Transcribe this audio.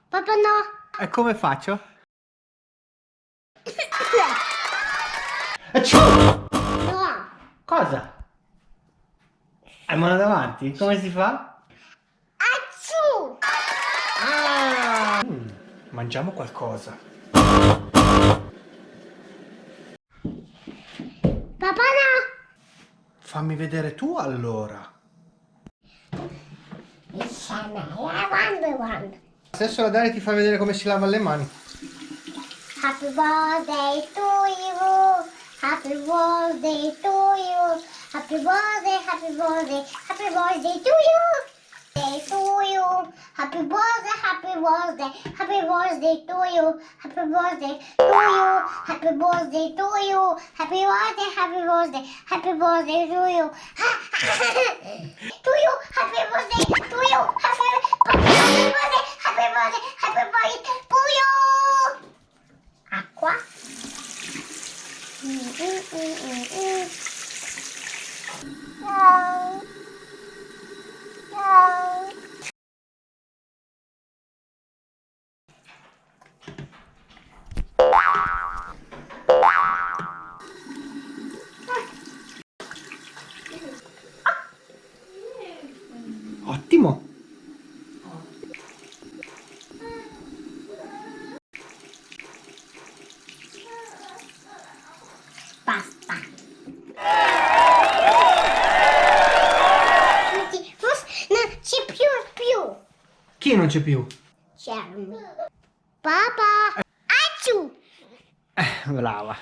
Papà no. E come faccio? No. Cosa? Hai mano davanti? Come si fa? Acciù. Ah! Mangiamo qualcosa. Papà no. Fammi vedere tu allora. Adesso la Dani ti fa vedere come si lava le mani. Happy birthday to you. Happy birthday to you. Happy birthday, happy birthday, happy birthday to you. Day to you. Happy birthday, happy birthday, happy birthday to you. Happy birthday to you. Happy birthday to you. Happy birthday, happy birthday, happy birthday to you. To you, happy birthday to you. Happy birthday, happy birthday, happy birthday to you. Acqua. No. No. Ottimo. Basta. Non c'è più. Chi non c'è più? Cermi. Papà. Acciù. Brava.